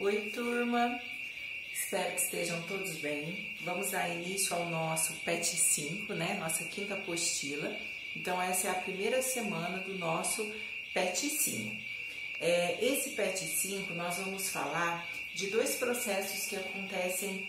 Oi, turma! Espero que estejam todos bem. Vamos dar início ao nosso PET 5, né? Nossa quinta apostila. Então, essa é a primeira semana do nosso PET 5. Esse PET 5, nós vamos falar de dois processos que acontecem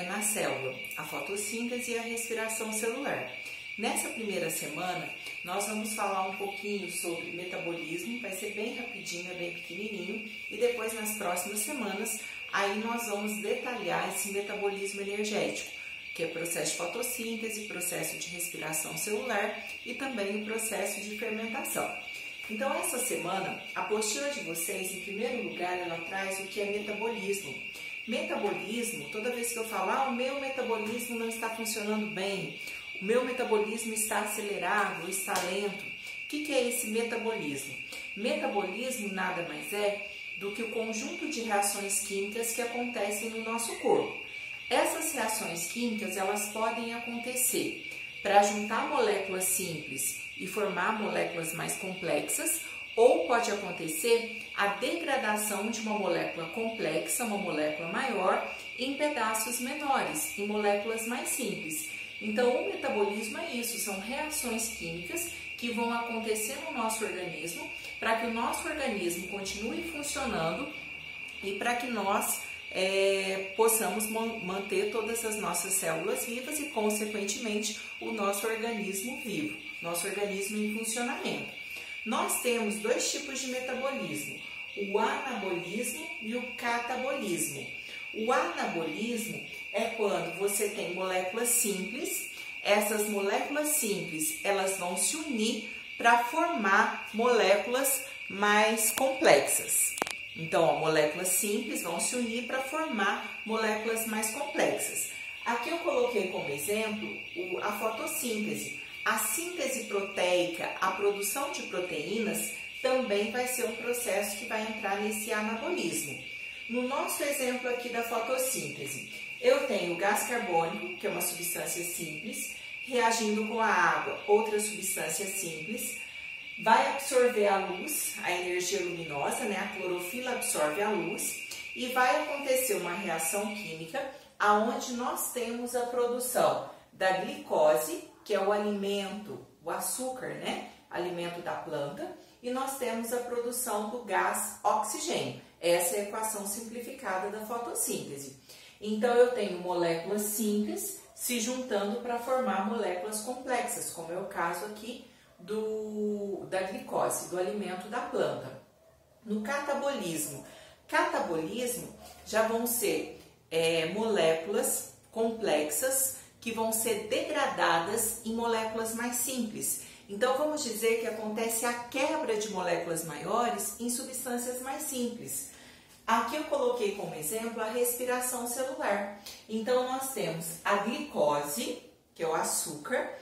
na célula, a fotossíntese e a respiração celular. Nessa primeira semana, nós vamos falar um pouquinho sobre metabolismo, vai ser bem rapidinho, bem pequenininho, e depois nas próximas semanas, aí nós vamos detalhar esse metabolismo energético, que é processo de fotossíntese, processo de respiração celular e também o processo de fermentação. Então, essa semana, a apostila de vocês, em primeiro lugar, ela traz o que é metabolismo. Metabolismo, toda vez que eu falar, o meu metabolismo não está funcionando bem, o meu metabolismo está acelerado, está lento. O que é esse metabolismo? Metabolismo nada mais é do que o conjunto de reações químicas que acontecem no nosso corpo. Essas reações químicas, elas podem acontecer para juntar moléculas simples e formar moléculas mais complexas, ou pode acontecer a degradação de uma molécula complexa, uma molécula maior, em pedaços menores, em moléculas mais simples. Então, o metabolismo é isso, são reações químicas que vão acontecer no nosso organismo para que o nosso organismo continue funcionando e para que nós possamos manter todas as nossas células vivas e, consequentemente, o nosso organismo vivo, nosso organismo em funcionamento. Nós temos dois tipos de metabolismo, o anabolismo e o catabolismo. O anabolismo é quando você tem moléculas simples, essas moléculas simples elas vão se unir para formar moléculas mais complexas. Então, moléculas simples vão se unir para formar moléculas mais complexas. Aqui eu coloquei como exemplo a fotossíntese. A síntese proteica, a produção de proteínas, também vai ser um processo que vai entrar nesse anabolismo. No nosso exemplo aqui da fotossíntese, eu tenho o gás carbônico, que é uma substância simples, reagindo com a água, outra substância simples, vai absorver a luz, a energia luminosa, né? A clorofila absorve a luz e vai acontecer uma reação química aonde nós temos a produção da glicose, que é o alimento, o açúcar, né? Alimento da planta, e nós temos a produção do gás oxigênio. Essa é a equação simplificada da fotossíntese. Então, eu tenho moléculas simples se juntando para formar moléculas complexas, como é o caso aqui da glicose, do alimento da planta. No catabolismo já vão ser moléculas complexas que vão ser degradadas em moléculas mais simples. Então, vamos dizer que acontece a quebra de moléculas maiores em substâncias mais simples. Aqui eu coloquei como exemplo a respiração celular. Então, nós temos a glicose, que é o açúcar,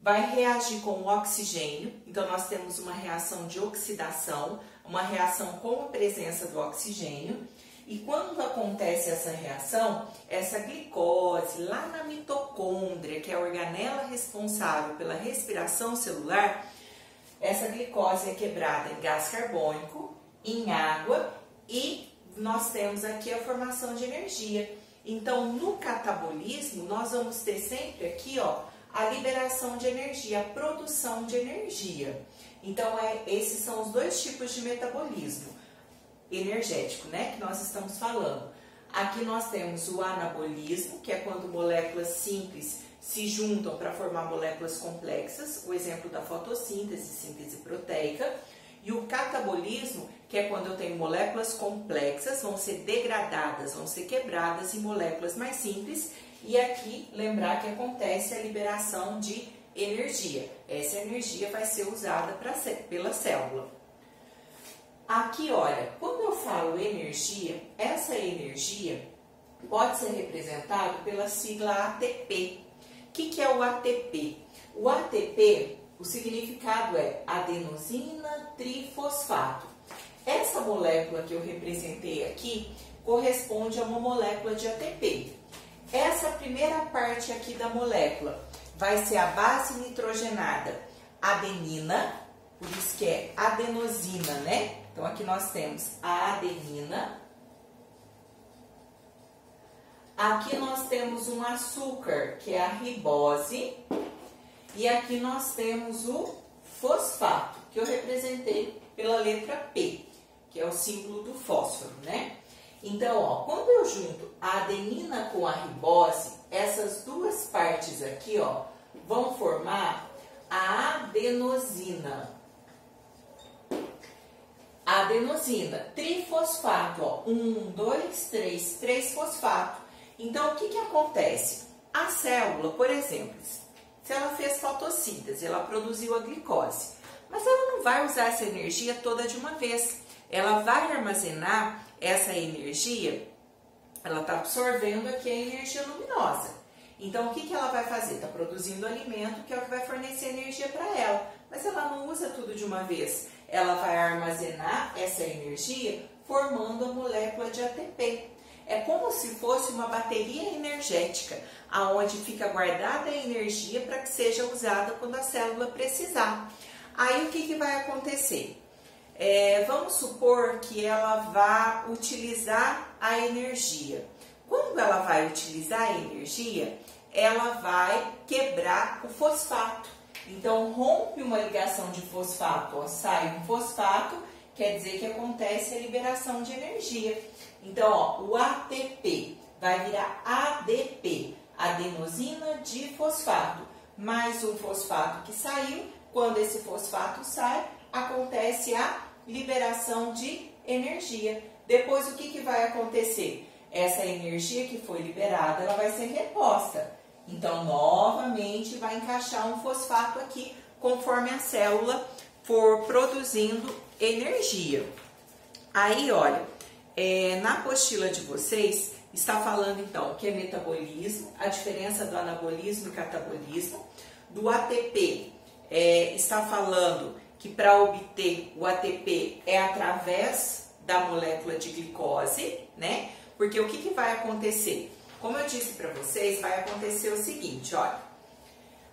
vai reagir com o oxigênio. Então, nós temos uma reação de oxidação, uma reação com a presença do oxigênio. E quando acontece essa reação, essa glicose lá na mitocôndria, que é a organela responsável pela respiração celular, essa glicose é quebrada em gás carbônico, em água e nós temos aqui a formação de energia. Então, no catabolismo, nós vamos ter sempre aqui, a liberação de energia, a produção de energia. Então, esses são os dois tipos de metabolismo energético, né, que nós estamos falando. Aqui nós temos o anabolismo, que é quando moléculas simples se juntam para formar moléculas complexas, o exemplo da fotossíntese, síntese proteica, e o catabolismo, que é quando eu tenho moléculas complexas, vão ser degradadas, vão ser quebradas em moléculas mais simples, e aqui lembrar que acontece a liberação de energia. Essa energia vai ser usada pela célula. Aqui, olha, quando eu falo energia, essa energia pode ser representada pela sigla ATP. O que é o ATP? O ATP, o significado é adenosina trifosfato. Essa molécula que eu representei aqui corresponde a uma molécula de ATP. Essa primeira parte aqui da molécula vai ser a base nitrogenada adenina, por isso que é adenosina, né? Então, aqui nós temos a adenina Aqui nós temos um açúcar, que é a ribose, e aqui nós temos o fosfato, que eu representei pela letra P, que é o símbolo do fósforo, né? Então, ó, quando eu junto a adenina com a ribose, essas duas partes aqui, ó, vão formar a adenosina. A adenosina, trifosfato, ó, 1, 2, 3, 3 fosfato. Então, o que que acontece? A célula, por exemplo, se ela fez fotossíntese, ela produziu a glicose, mas ela não vai usar essa energia toda de uma vez. Ela vai armazenar essa energia, ela está absorvendo aqui a energia luminosa. Então, o que que ela vai fazer? Está produzindo alimento, que é o que vai fornecer energia para ela, mas ela não usa tudo de uma vez. Ela vai armazenar essa energia formando a molécula de ATP. É como se fosse uma bateria energética, aonde fica guardada a energia para que seja usada quando a célula precisar. Aí o que que vai acontecer? Vamos supor que ela vá utilizar a energia. Quando ela vai utilizar a energia, ela vai quebrar o fosfato. Então, rompe uma ligação de fosfato, ó, sai um fosfato, quer dizer que acontece a liberação de energia. Então, ó, o ATP vai virar ADP, adenosina difosfato, mais um fosfato que saiu. Quando esse fosfato sai, acontece a liberação de energia. Depois, o que que vai acontecer? Essa energia que foi liberada, ela vai ser reposta. Então, novamente, vai encaixar um fosfato aqui, conforme a célula for produzindo energia. Aí, olha, na apostila de vocês, está falando, então, que é metabolismo, a diferença do anabolismo e catabolismo. Do ATP, está falando que para obter o ATP é através da molécula de glicose, né? Porque o que que vai acontecer? Como eu disse para vocês, vai acontecer o seguinte, olha.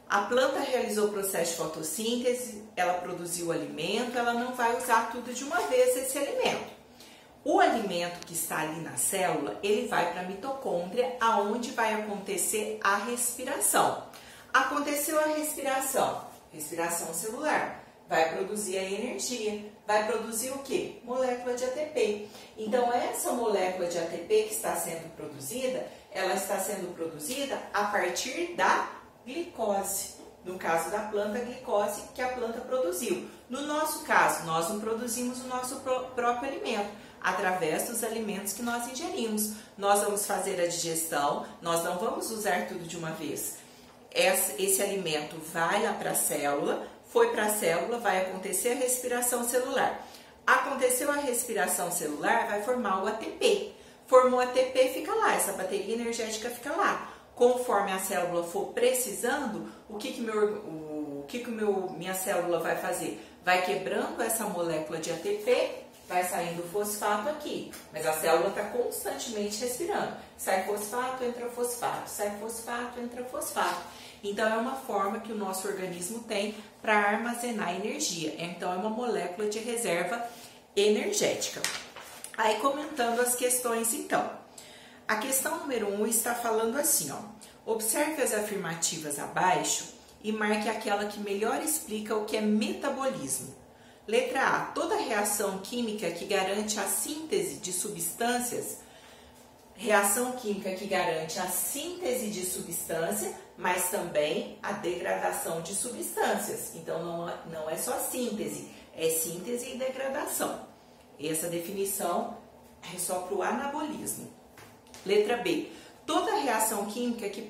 A planta realizou o processo de fotossíntese, ela produziu o alimento, ela não vai usar tudo de uma vez esse alimento. O alimento que está ali na célula, ele vai para a mitocôndria, aonde vai acontecer a respiração. Aconteceu a respiração celular. Vai produzir a energia, vai produzir o quê? Molécula de ATP. Então, essa molécula de ATP que está sendo produzida, ela está sendo produzida a partir da glicose. No caso da planta, a glicose que a planta produziu. No nosso caso, nós não produzimos o nosso próprio alimento, através dos alimentos que nós ingerimos. Nós vamos fazer a digestão, nós não vamos usar tudo de uma vez. Esse alimento vai lá para a célula, foi para a célula, vai acontecer a respiração celular. Aconteceu a respiração celular, vai formar o ATP. Formou o ATP, fica lá, essa bateria energética fica lá. Conforme a célula for precisando, minha célula vai fazer? Vai quebrando essa molécula de ATP, vai saindo fosfato aqui. Mas a célula está constantemente respirando. Sai fosfato, entra fosfato, sai fosfato, entra fosfato. Então, é uma forma que o nosso organismo tem para armazenar energia. Então, é uma molécula de reserva energética. Aí, comentando as questões, então. A questão número 1 está falando assim, ó. Observe as afirmativas abaixo e marque aquela que melhor explica o que é metabolismo. Letra A. Toda reação química que garante a síntese de substâncias, reação química que garante a síntese de substância, mas também a degradação de substâncias. Então, não é só síntese, é síntese e degradação. Essa definição é só para o anabolismo. Letra B. Toda reação química que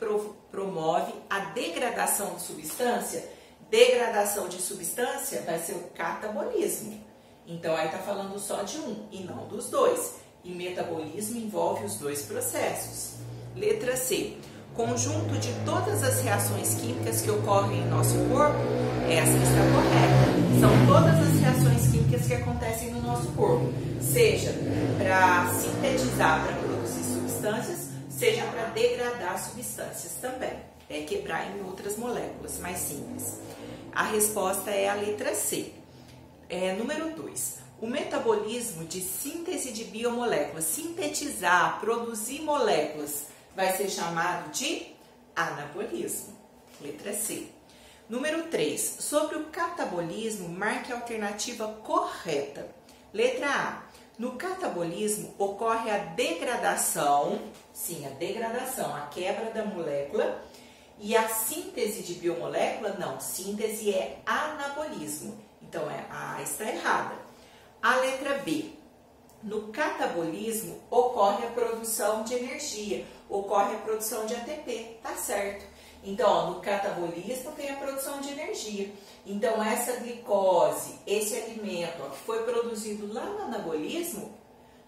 promove a degradação de substância, degradação de substância vai ser o catabolismo. Então, aí está falando só de um e não dos dois. E metabolismo envolve os dois processos. Letra C. Conjunto de todas as reações químicas que ocorrem em nosso corpo, essa está correta. São todas as reações químicas que acontecem no nosso corpo, seja para sintetizar, para produzir substâncias, seja para degradar substâncias também, quebrar em outras moléculas mais simples. A resposta é a letra C. Número 2. O metabolismo de síntese de biomoléculas, sintetizar, produzir moléculas, vai ser chamado de anabolismo. Letra C. Número 3. Sobre o catabolismo, marque a alternativa correta. Letra A. No catabolismo ocorre a degradação, sim, a degradação, a quebra da molécula, e a síntese de biomolécula, não, síntese é anabolismo. Então, a está errada. A letra B. No catabolismo ocorre a produção de energia, ocorre a produção de ATP, tá certo? Então, ó, no catabolismo tem a produção de energia. Então, essa glicose, esse alimento ó, que foi produzido lá no anabolismo,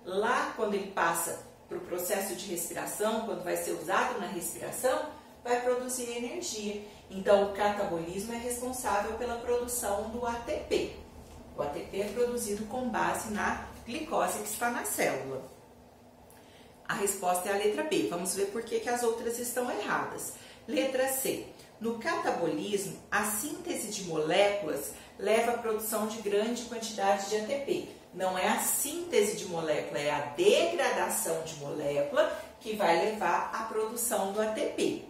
lá quando ele passa para o processo de respiração, quando vai ser usado na respiração, vai produzir energia. Então, o catabolismo é responsável pela produção do ATP. O ATP é produzido com base na glicose que está na célula. A resposta é a letra B. Vamos ver por que as outras estão erradas. Letra C. No catabolismo, a síntese de moléculas leva à produção de grande quantidade de ATP. Não é a síntese de molécula, é a degradação de molécula que vai levar à produção do ATP.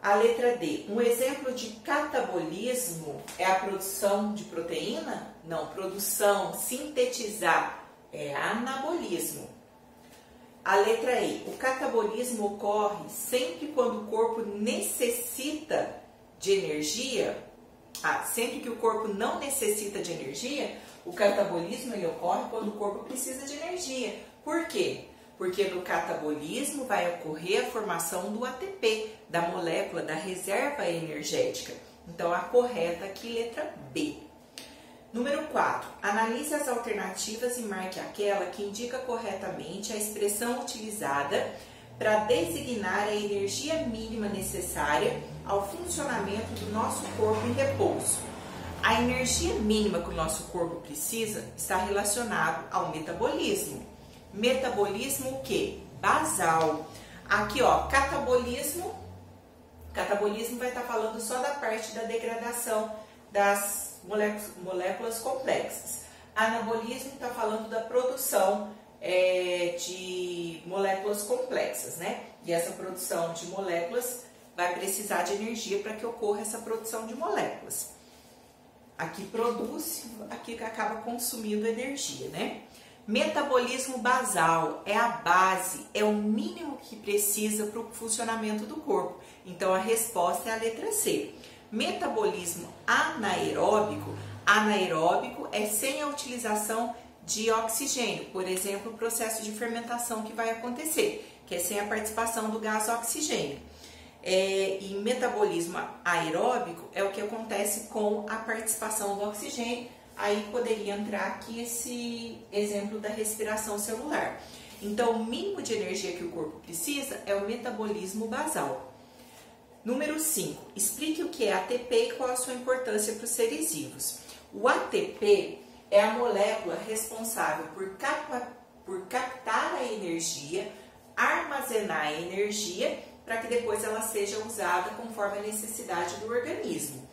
A letra D. Um exemplo de catabolismo é a produção de proteína? Não, produção, sintetizar, é anabolismo. A letra E. O catabolismo ocorre sempre quando o corpo necessita de energia. Sempre que o corpo não necessita de energia, o catabolismo ele ocorre quando o corpo precisa de energia. Por quê? Porque no catabolismo vai ocorrer a formação do ATP, da molécula, da reserva energética. Então, a correta aqui, letra B. Número 4. Analise as alternativas e marque aquela que indica corretamente a expressão utilizada para designar a energia mínima necessária ao funcionamento do nosso corpo em repouso. A energia mínima que o nosso corpo precisa está relacionado ao metabolismo. Metabolismo o quê? Basal. Aqui, ó, catabolismo vai estar falando só da parte da degradação das moléculas complexas. Anabolismo está falando da produção de moléculas complexas, né? E essa produção de moléculas vai precisar de energia para que ocorra essa produção de moléculas. Aqui produz, aqui acaba consumindo energia, né? Metabolismo basal é a base, é o mínimo que precisa para o funcionamento do corpo. Então, a resposta é a letra C. Metabolismo anaeróbico é sem a utilização de oxigênio. Por exemplo, o processo de fermentação que vai acontecer, que é sem a participação do gás oxigênio. E metabolismo aeróbico é o que acontece com a participação do oxigênio. Aí poderia entrar aqui esse exemplo da respiração celular. Então, o mínimo de energia que o corpo precisa é o metabolismo basal. Número 5. Explique o que é ATP e qual a sua importância para os seres vivos. O ATP é a molécula responsável por captar a energia, armazenar a energia, para que depois ela seja usada conforme a necessidade do organismo.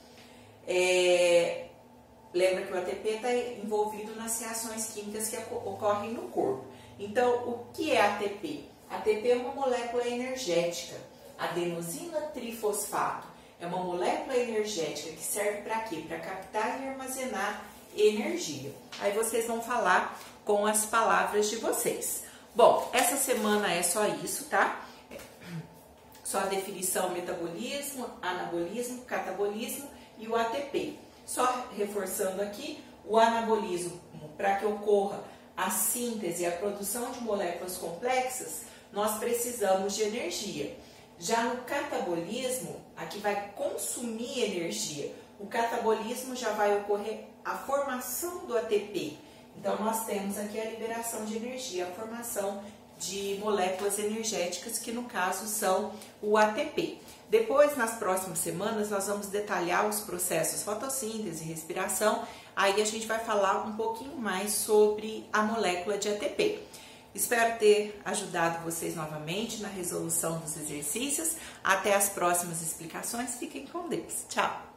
Lembra que o ATP está envolvido nas reações químicas que ocorrem no corpo. Então, o que é ATP? ATP é uma molécula energética. Adenosina trifosfato é uma molécula energética que serve para quê? Para captar e armazenar energia. Aí vocês vão falar com as palavras de vocês. Bom, essa semana é só isso, tá? Só a definição: metabolismo, anabolismo, catabolismo e o ATP. Só reforçando aqui, o anabolismo, para que ocorra a síntese e a produção de moléculas complexas, nós precisamos de energia. Já no catabolismo, aqui vai consumir energia. O catabolismo já vai ocorrer a formação do ATP. Então, nós temos aqui a liberação de energia, a formação de moléculas energéticas, que no caso são o ATP. Depois, nas próximas semanas, nós vamos detalhar os processos fotossíntese e respiração. Aí a gente vai falar um pouquinho mais sobre a molécula de ATP. Espero ter ajudado vocês novamente na resolução dos exercícios. Até as próximas explicações. Fiquem com Deus. Tchau!